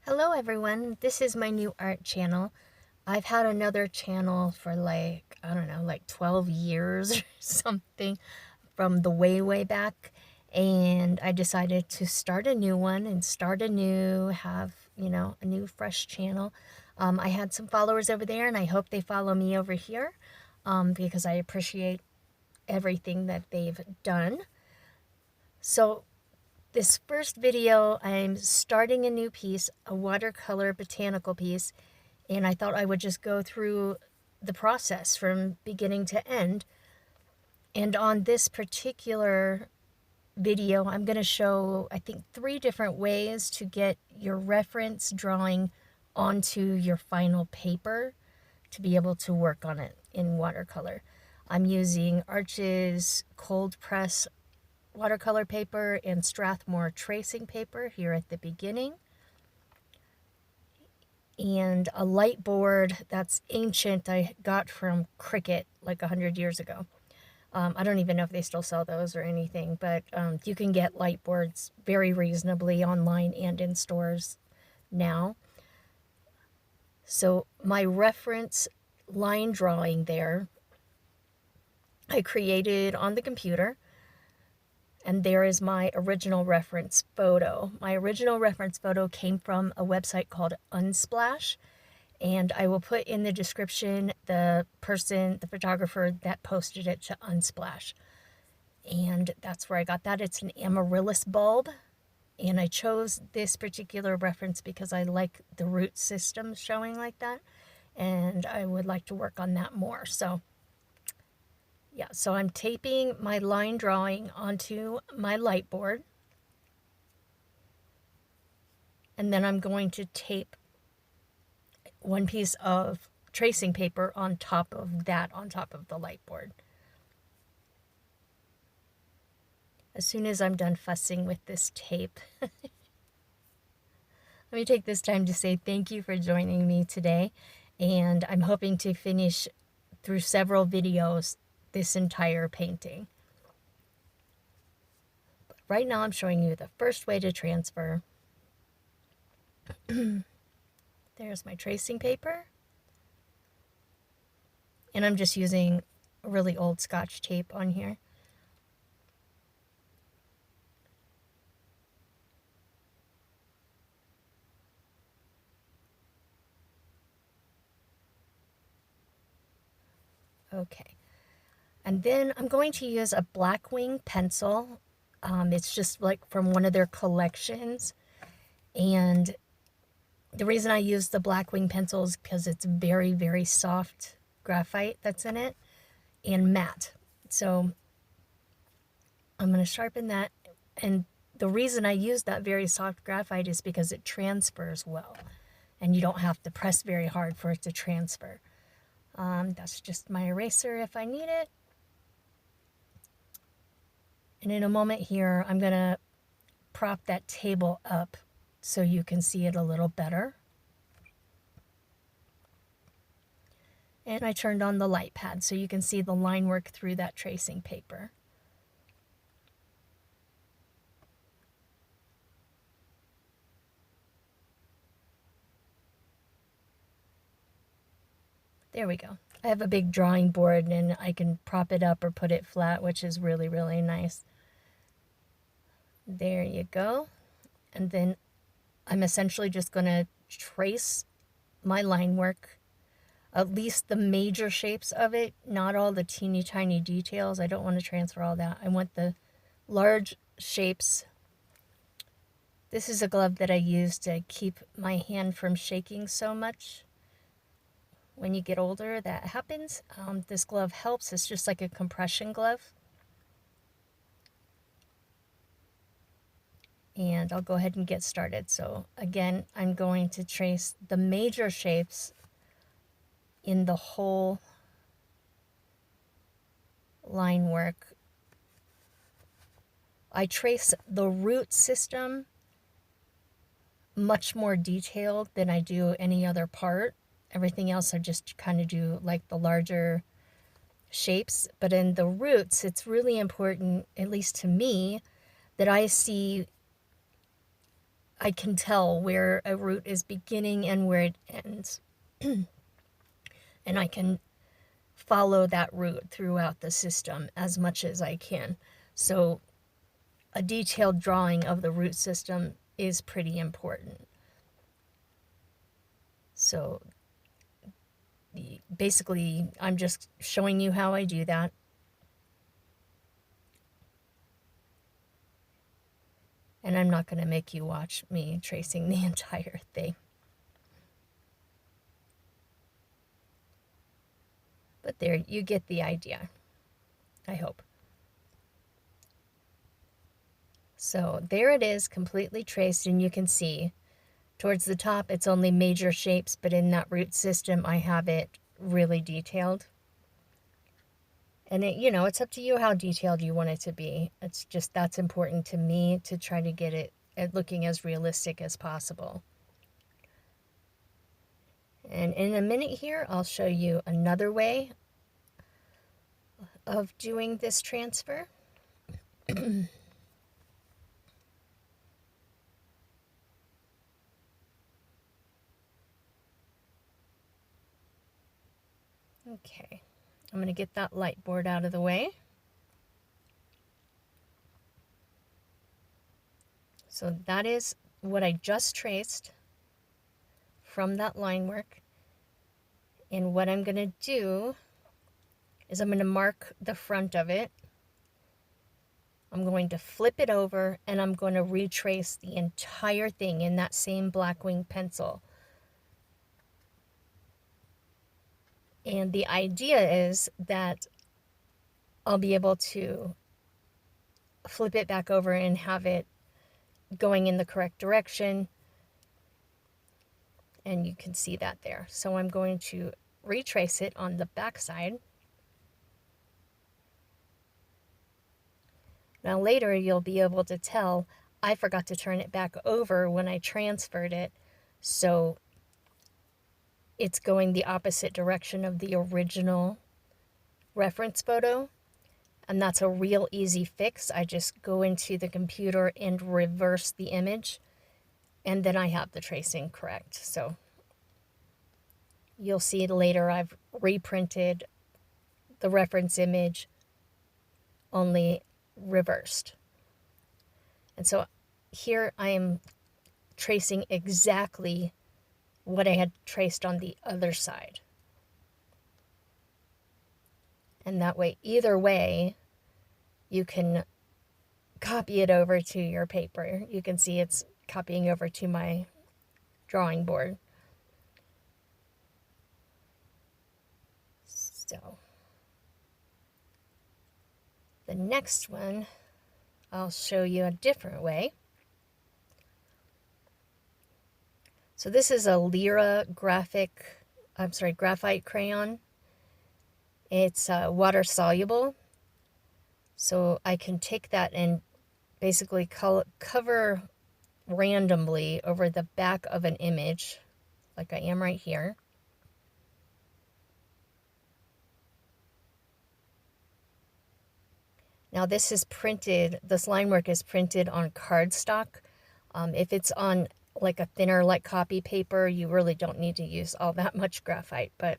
Hello everyone, this is my new art channel. I've had another channel for I don't know, like 12 years or something from the way back. And I decided to start a new one and start have, a new fresh channel. I had some followers over there and I hope they follow me over here because I appreciate everything that they've done. So this first video, I'm starting a new piece, a watercolor botanical piece, and I thought I would just go through the process from beginning to end. And on this particular video, I'm going to show, I think, 3 different ways to get your reference drawing onto your final paper to be able to work on it in watercolor. I'm using Arch's cold press watercolor paper and Strathmore tracing paper here at the beginning. And a light board that's ancient I got from Cricut like 100 years ago. I don't even know if they still sell those or anything, but you can get light boards very reasonably online and in stores now. So my reference line drawing there, I created on the computer. And there is my original reference photo. My original reference photo came from a website called Unsplash. And I will put in the description the photographer that posted it to Unsplash. And that's where I got that. It's an Amaryllis bulb. And I chose this particular reference because I like the root system showing like that. And I would like to work on that more. So yeah, so I'm taping my line drawing onto my light board. And then I'm going to tape one piece of tracing paper on top of that, on top of the light board. As soon as I'm done fussing with this tape, let me take this time to say thank you for joining me today. And I'm hoping to finish through several videos this entire painting. But right now I'm showing you the first way to transfer. There's my tracing paper. And I'm just using really old Scotch tape on here. Okay. And then I'm going to use a Blackwing pencil. It's just like from one of their collections. And the reason I use the Blackwing pencil is because it's very, very soft graphite that's in it and matte. So I'm going to sharpen that. And the reason I use that very soft graphite is because it transfers well. And you don't have to press very hard for it to transfer. That's just my eraser if I need it. And in a moment here, I'm going to prop that table up so you can see it a little better. And I turned on the light pad so you can see the line work through that tracing paper. There we go. I have a big drawing board and I can prop it up or put it flat, which is really, really nice. There you go. And then I'm essentially just going to trace my line work, at least the major shapes of it, not all the teeny tiny details. I don't want to transfer all that. I want the large shapes. This is a glove that I use to keep my hand from shaking so much. When you get older, that happens. This glove helps. It's just like a compression glove. And I'll go ahead and get started. So again, I'm going to trace the major shapes in the whole line work. I trace the root system much more detailed than I do any other part. Everything else I just kind of do like the larger shapes. But in the roots, it's really important, at least to me, that I see I can tell where a root is beginning and where it ends. And I can follow that root throughout the system as much as I can. So a detailed drawing of the root system is pretty important. So basically, I'm just showing you how I do that. And I'm not going to make you watch me tracing the entire thing. But there, you get the idea, I hope. So there it is, completely traced, and you can see towards the top it's only major shapes, but in that root system I have it really detailed. And it, you know, it's up to you how detailed you want it to be. It's just that's important to me, to try to get it looking as realistic as possible. And in a minute here, I'll show you another way of doing this transfer. Okay, I'm going to get that light board out of the way. So that is what I just traced from that line work. And what I'm going to do is I'm going to mark the front of it. I'm going to flip it over and I'm going to retrace the entire thing in that same Blackwing pencil. And the idea is that I'll be able to flip it back over and have it going in the correct direction. And you can see that there. So I'm going to retrace it on the back side. Now later you'll be able to tell I forgot to turn it back over when I transferred it. So it's going the opposite direction of the original reference photo. And that's a real easy fix. I just go into the computer and reverse the image, and then I have the tracing correct. So you'll see later I've reprinted the reference image, only reversed. And so here I am tracing exactly what I had traced on the other side. And that way, either way, you can copy it over to your paper. You can see it's copying over to my drawing board. So the next one, I'll show you a different way. So this is a Lyra graphite crayon. It's water soluble. So I can take that and basically cover randomly over the back of an image, like I am right here. Now this is printed, this line work is printed on cardstock. If it's on like a thinner like copy paper, you really don't need to use all that much graphite, but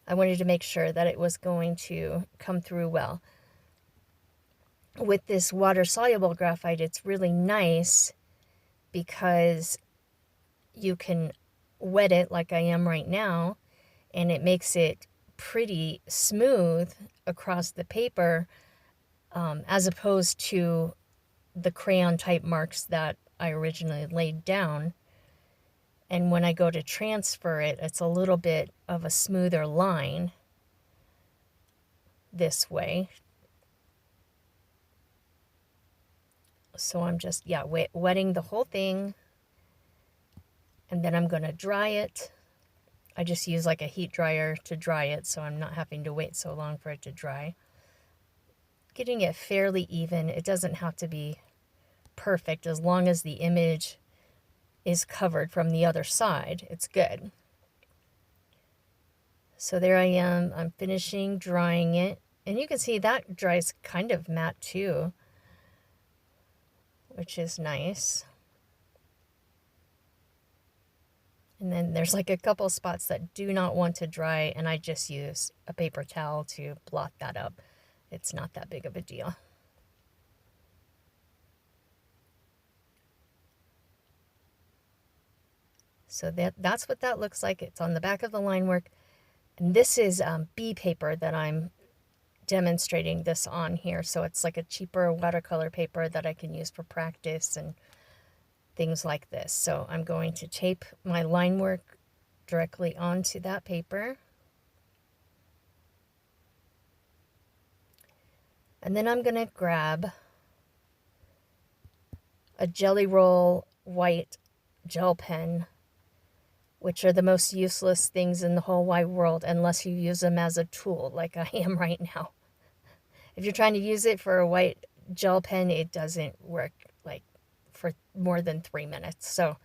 I wanted to make sure that it was going to come through well. With this water-soluble graphite, it's really nice because you can wet it like I am right now, and it makes it pretty smooth across the paper, as opposed to the crayon type marks that I originally laid down. And when I go to transfer it, it's a little bit of a smoother line this way. So I'm just, wetting the whole thing. And then I'm going to dry it. I just use like a heat dryer to dry it, so I'm not having to wait so long for it to dry. Getting it fairly even. It doesn't have to be perfect. As long as the image is covered from the other side, it's good. So there I am. I'm finishing drying it. And you can see that dries kind of matte too, which is nice. And then there's like a couple spots that do not want to dry, and I just use a paper towel to blot that up. It's not that big of a deal. So that's what that looks like. It's on the back of the line work. And this is B paper that I'm demonstrating this on here. So it's like a cheaper watercolor paper that I can use for practice and things like this. So I'm going to tape my line work directly onto that paper. And then I'm going to grab a Gellyroll white gel pen, which are the most useless things in the whole wide world unless you use them as a tool like I am right now. If you're trying to use it for a white gel pen, it doesn't work like for more than 3 minutes. So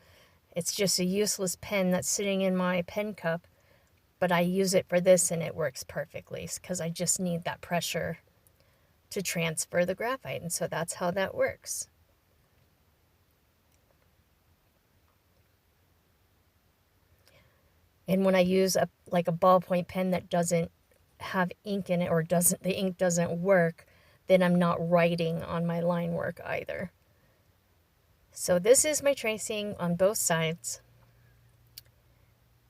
it's just a useless pen that's sitting in my pen cup, but I use it for this and it works perfectly because I just need that pressure to transfer the graphite. And so that's how that works. And when I use a ballpoint pen that doesn't have ink in it, or the ink doesn't work, then I'm not writing on my line work either. So this is my tracing on both sides.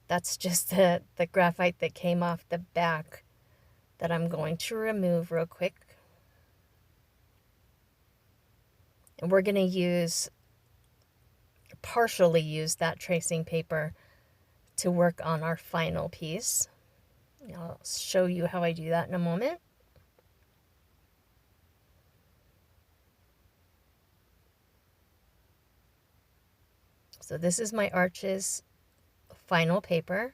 That's just the graphite that came off the back that I'm going to remove real quick. And we're going to partially use that tracing paper to work on our final piece. I'll show you how I do that in a moment. So this is my arches final paper.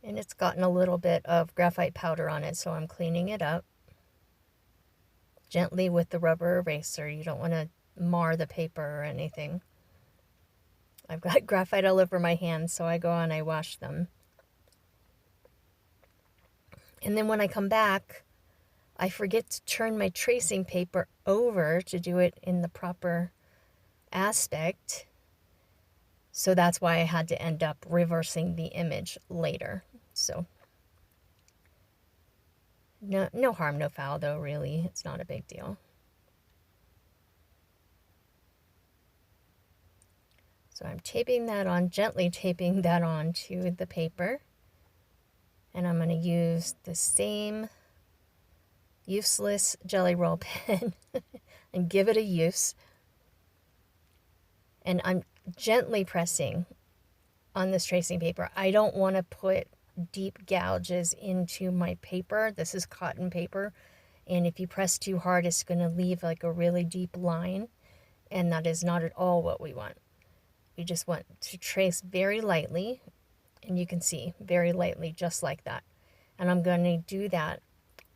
And it's gotten a little bit of graphite powder on it, so I'm cleaning it up gently with the rubber eraser. You don't want to mar the paper or anything. I've got graphite all over my hands, so I go and I wash them. And then when I come back, I forget to turn my tracing paper over to do it in the proper aspect. So that's why I had to end up reversing the image later. So no harm, no foul though, really. It's not a big deal. So I'm taping that on, gently taping that on to the paper. And I'm going to use the same useless Gellyroll pen and give it a use. And I'm gently pressing on this tracing paper. I don't want to put deep gouges into my paper. This is cotton paper. And if you press too hard, it's going to leave like a really deep line. And that is not at all what we want. We just want to trace very lightly, and you can see very lightly, just like that. And I'm going to do that.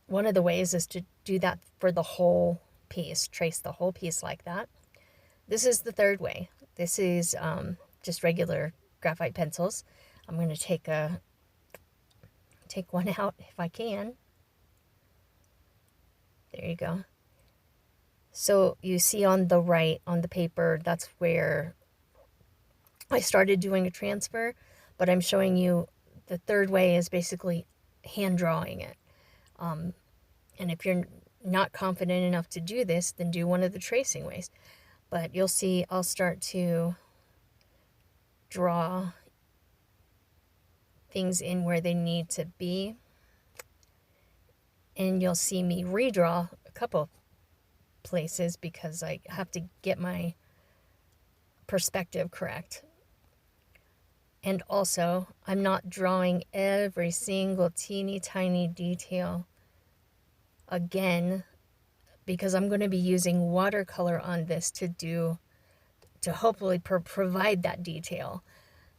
One of the ways is to do that for the whole piece, trace the whole piece like that. This is the third way. This is just regular graphite pencils. I'm going to take one out if I can. There you go. So you see on the right, on the paper, that's where I started doing a transfer, but I'm showing you the third way is basically hand drawing it. And if you're not confident enough to do this, then do one of the tracing ways. But you'll see I'll start to draw things in where they need to be. And you'll see me redraw a couple places because I have to get my perspective correct. And also, I'm not drawing every single teeny tiny detail again because I'm going to be using watercolor on this to hopefully provide that detail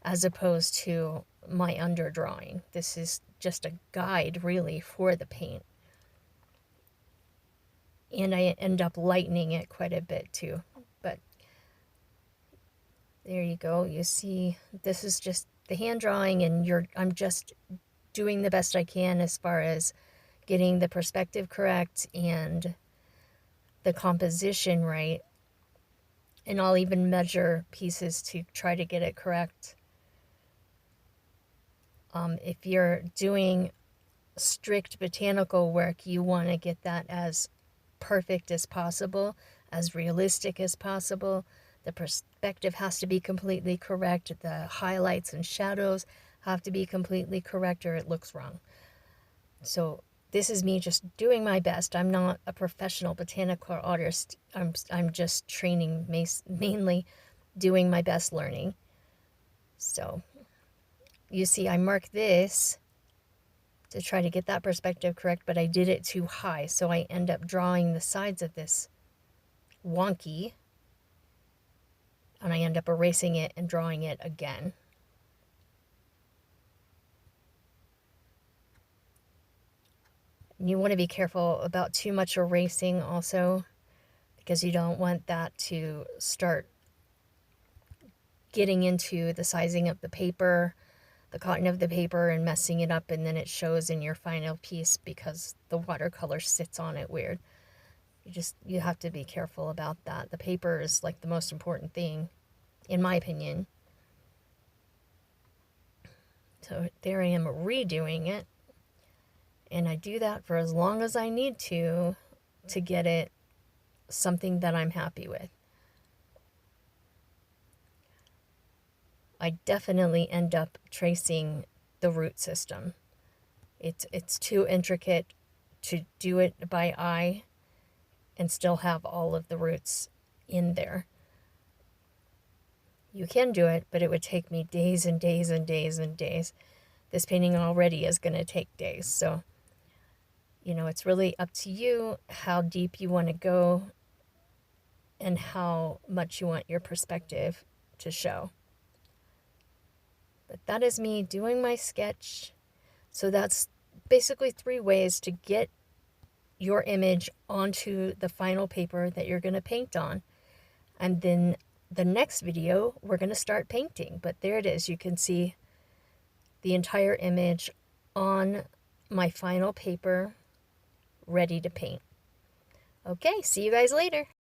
as opposed to my underdrawing. This is just a guide really for the paint. And I end up lightening it quite a bit too. But there you go. You see, this is just the hand drawing, and I'm just doing the best I can as far as getting the perspective correct and the composition right. And I'll even measure pieces to try to get it correct. If you're doing strict botanical work, you want to get that as perfect as possible, as realistic as possible. The perspective has to be completely correct. The highlights and shadows have to be completely correct or it looks wrong. So this is me just doing my best. I'm not a professional botanical artist. I'm just training, mainly doing my best learning. So you see, I mark this to try to get that perspective correct, but I did it too high, so I end up drawing the sides of this wonky, and I end up erasing it and drawing it again. And you want to be careful about too much erasing also, because you don't want that to start getting into the sizing of the paper, the cotton of the paper, and messing it up, and then it shows in your final piece because the watercolor sits on it weird. You have to be careful about that. The paper is like the most important thing, in my opinion. So there I am redoing it, and I do that for as long as I need to get it something that I'm happy with. I definitely end up tracing the root system. It's too intricate to do it by eye and still have all of the roots in there. You can do it, but it would take me days and days and days and days. This painting already is going to take days. So, you know, it's really up to you how deep you want to go and how much you want your perspective to show. But that is me doing my sketch. So that's basically 3 ways to get your image onto the final paper that you're going to paint on. And then the next video, we're going to start painting. But there it is. You can see the entire image on my final paper, ready to paint. Okay, see you guys later.